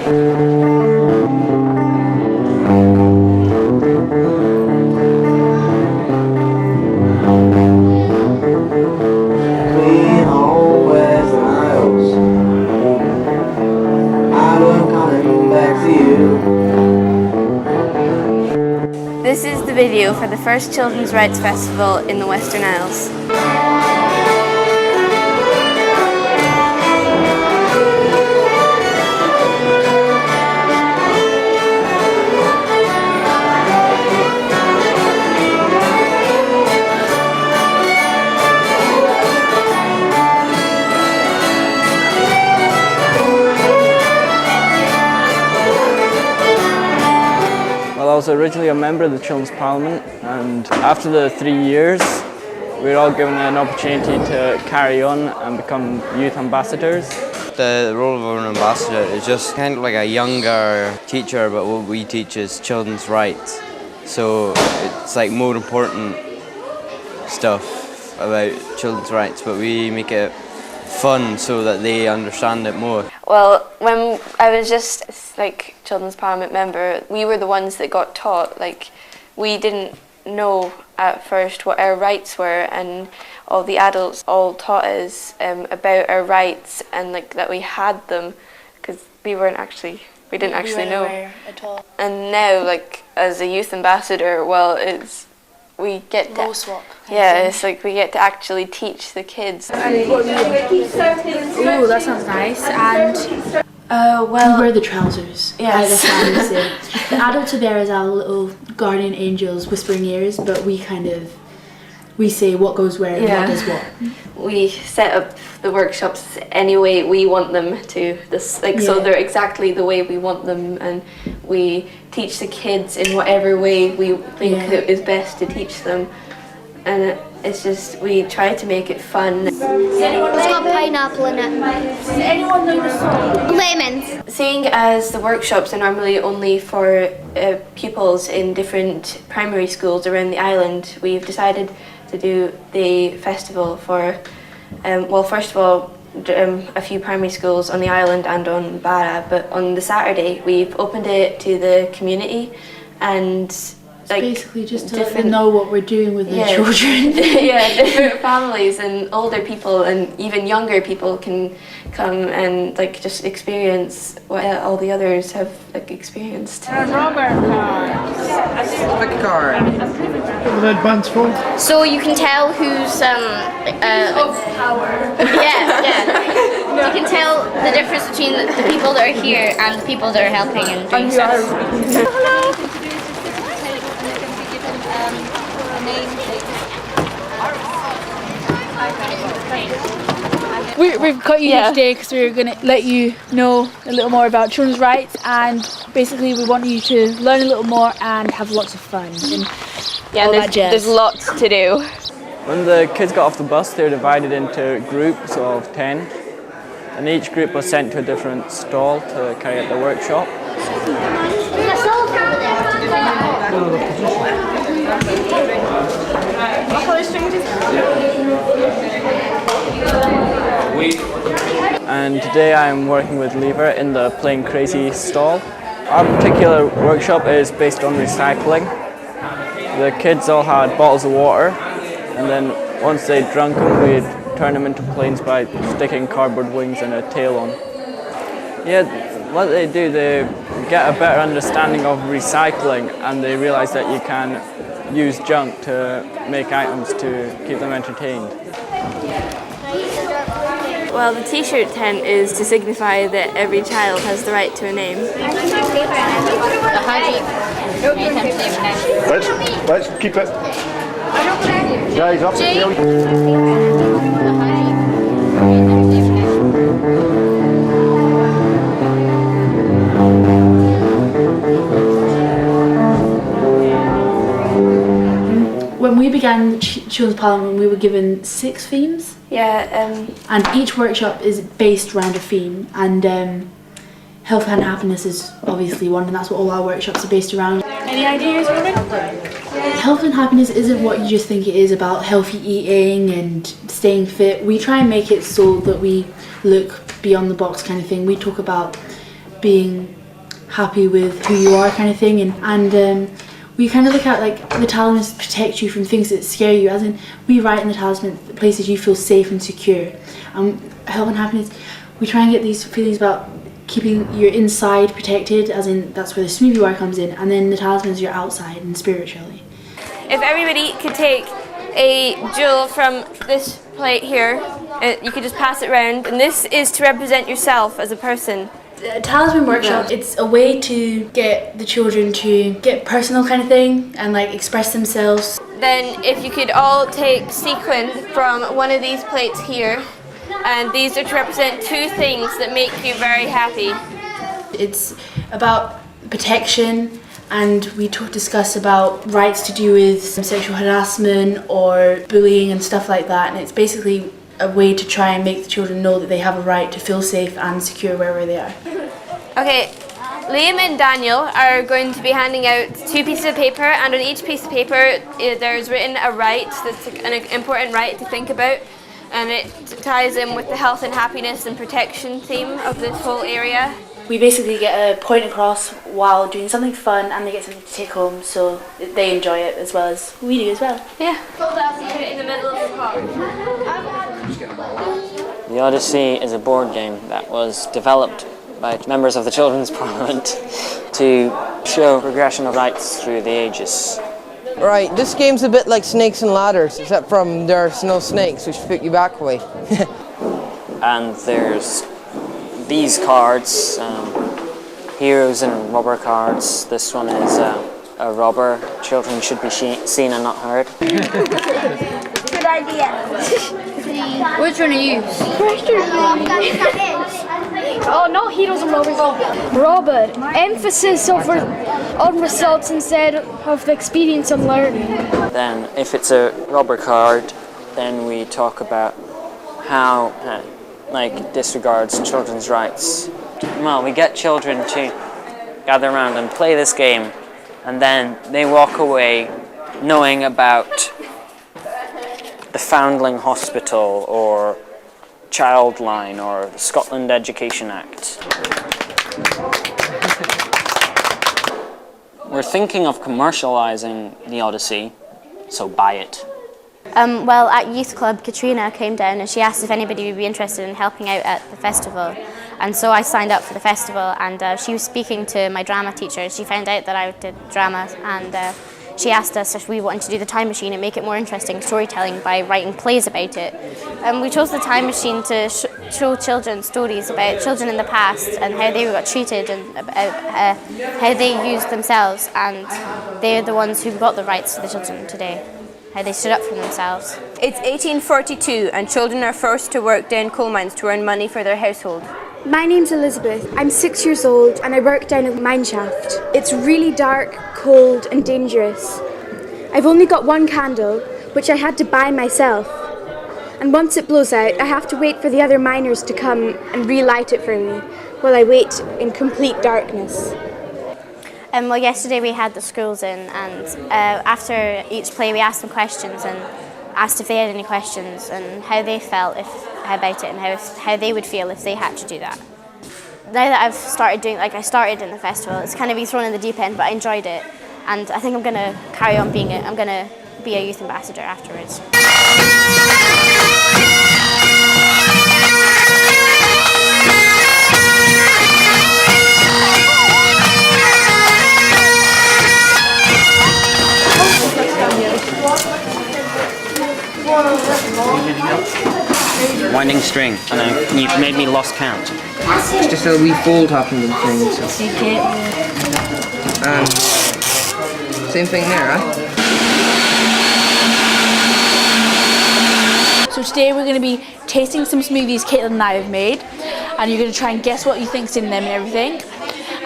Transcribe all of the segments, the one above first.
This is the video for the first Children's Rights Festival in the Western Isles. Well, I was originally a member of the Children's Parliament, and after the 3 years we were all given an opportunity to carry on and become youth ambassadors. The role of an ambassador is just kind of like a younger teacher, but what we teach is children's rights. So it's like more important stuff about children's rights, but we make it fun so that they understand it more. Well, when I was just like Children's Parliament member, we were the ones that got taught. Like, we didn't know at first what our rights were, and all the adults all taught us about our rights and like that we had them, because we didn't actually know at all. And now, like as a youth ambassador, well, we get to swap. it's like we get to actually teach the kids. Ooh, that sounds nice. And we wear the trousers. Yes. The adults are there as our little guardian angels, whispering ears, but we say what goes where and what does what. We set up the workshops any way we want them to. So they're exactly the way we want them, and we teach the kids in whatever way we think it is best to teach them. And it's just, we try to make it fun. It's got pineapple in it. Does anyone know the song? Lemons. Seeing as the workshops are normally only for pupils in different primary schools around the island, we've decided to do the festival for, first of all, a few primary schools on the island and on Barra, but on the Saturday we've opened it to the community, and like basically just to let them know what we're doing with the children. Different families and older people and even younger people can come and like just experience what all the others have like experienced. So you can tell who's Power. You can tell the difference between the people that are here and the people that are helping and doing stuff. Hello. We've got you here today because we're going to let you know a little more about children's rights, and basically we want you to learn a little more and have lots of fun. And there's lots to do. When the kids got off the bus, they were divided into groups of 10, and each group was sent to a different stall to carry out the workshop. And today I'm working with Lever in the Playing Crazy stall. Our particular workshop is based on recycling. The kids all had bottles of water, and then once they'd drunk them, we'd turn them into planes by sticking cardboard wings and a tail on. What they do, they get a better understanding of recycling, and they realise that you can use junk to make items to keep them entertained. Well, the t-shirt tent is to signify that every child has the right to a name. Let's keep it. Guys, up the hill. When we began Children's Parliament, we were given 6 themes. And each workshop is based around a theme, and health and happiness is obviously one, and that's what all our workshops are based around. Any ideas, Ruben? Health and happiness isn't what you just think it is about healthy eating and staying fit. We try and make it so that we look beyond the box kind of thing. We talk about being happy with who you are kind of thing, and we kind of look at like the talismans protect you from things that scare you, as in we write in the talisman the places you feel safe and secure. Health and happiness, we try and get these feelings about keeping your inside protected, as in that's where the smoothie bar comes in, and then the talismans your outside and spiritually. If everybody could take a jewel from this plate here, you could just pass it around, and this is to represent yourself as a person. The Talisman workshop, it's a way to get the children to get personal kind of thing and like express themselves. Then if you could all take sequin from one of these plates here, and these are to represent two things that make you very happy. It's about protection, and we discuss about rights to do with sexual harassment or bullying and stuff like that, and it's basically a way to try and make the children know that they have a right to feel safe and secure wherever they are. Okay, Liam and Daniel are going to be handing out 2 pieces of paper, and on each piece of paper there's written a right, that's an important right to think about, and it ties in with the health and happiness and protection theme of this whole area. We basically get a point across while doing something fun, and they get something to take home, so they enjoy it as well as we do as well. Yeah. Fold up and put it in the middle of the pot. The Odyssey is a board game that was developed by members of the Children's Parliament to show progression of rights through the ages. Right, this game's a bit like Snakes and Ladders, except from there's no snakes, which put you back away. And there's these cards, heroes and robber cards. This one is a robber. Children should be seen and not heard. Good idea. Which one are you? Oh, not heroes and robbers. Robber. Emphasis on results instead of the experience of learning. Then, if it's a robber card, then we talk about how disregards children's rights. Well, we get children to gather around and play this game, and then they walk away knowing about the Foundling Hospital or Childline or the Scotland Education Act. We're thinking of commercialising the Odyssey, so buy it. Well, at Youth Club, Katrina came down and she asked if anybody would be interested in helping out at the festival. And so I signed up for the festival, and she was speaking to my drama teacher. She found out that I did drama, and she asked us if we wanted to do the time machine and make it more interesting storytelling by writing plays about it. We chose the time machine to show children stories about children in the past and how they got treated and about how they used themselves, and they're the ones who got the rights to the children today, how they stood up for themselves. It's 1842 and children are forced to work down coal mines to earn money for their household. My name's Elizabeth. I'm 6 years old and I work down a mine shaft. It's really dark, cold and dangerous. I've only got one candle, which I had to buy myself. And once it blows out, I have to wait for the other miners to come and relight it for me, while I wait in complete darkness. Well, yesterday we had the schools in, and after each play we asked them questions and asked if they had any questions and how they felt about it and how they would feel if they had to do that. Now that I've started doing, I started in the festival, it's kind of been thrown in the deep end, but I enjoyed it, and I think I'm going to carry on being it. I'm going to be a youth ambassador afterwards. Winding string. I know, you've made me lost count. It's just a wee fold happened in things. So. Same thing there, huh? So today we're going to be tasting some smoothies Caitlin and I have made, and you're going to try and guess what you think's in them and everything.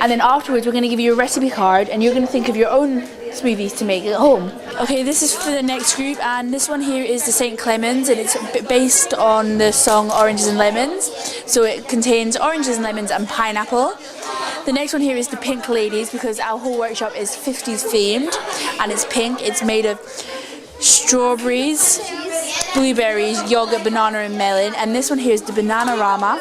And then afterwards we're going to give you a recipe card, and you're going to think of your own smoothies to make at home. Okay, this is for the next group, and this one here is the St. Clemens, and it's based on the song Oranges and Lemons. So it contains oranges and lemons and pineapple. The next one here is the Pink Ladies, because our whole workshop is 50s themed, and it's pink. It's made of strawberries, blueberries, yogurt, banana and melon. And this one here is the Bananarama,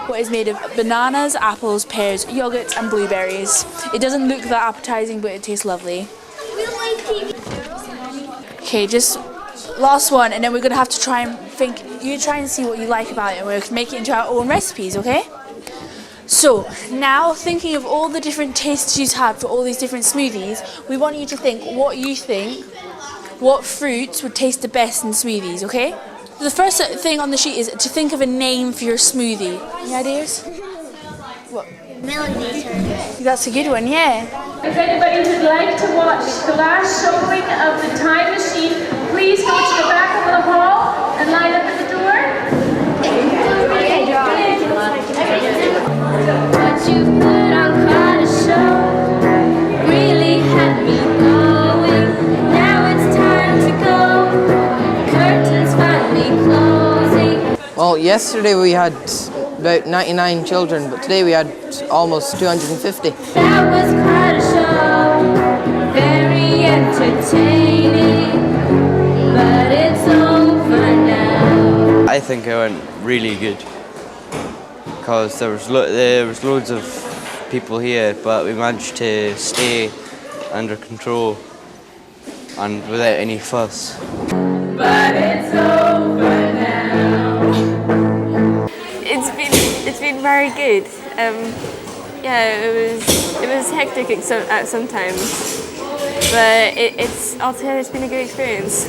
what is made of bananas, apples, pears, yogurt and blueberries. It doesn't look that appetizing, but it tastes lovely. Okay, just last one, and then we're going to have to try and think, you try and see what you like about it, and we're going to make it into our own recipes, okay? So, now thinking of all the different tastes you've had for all these different smoothies, we want you to think what fruits would taste the best in smoothies, okay? So the first thing on the sheet is to think of a name for your smoothie. Any ideas? What? Millimeter. That's a good one, yeah. If anybody would like to watch the last showing of the time machine, please go to the back of the hall and line up at the door. What you put on quite a show really had me going. Now it's time to go. Curtains finally closing. Well, yesterday we had about 99 children, but today we had almost 250. That was quite a show, very entertaining, but it's over now. I think it went really good because there was loads of people here, but we managed to stay under control and without any fuss. But it's over now. It's been very good. Yeah, it was hectic at sometimes, but it's been a good experience.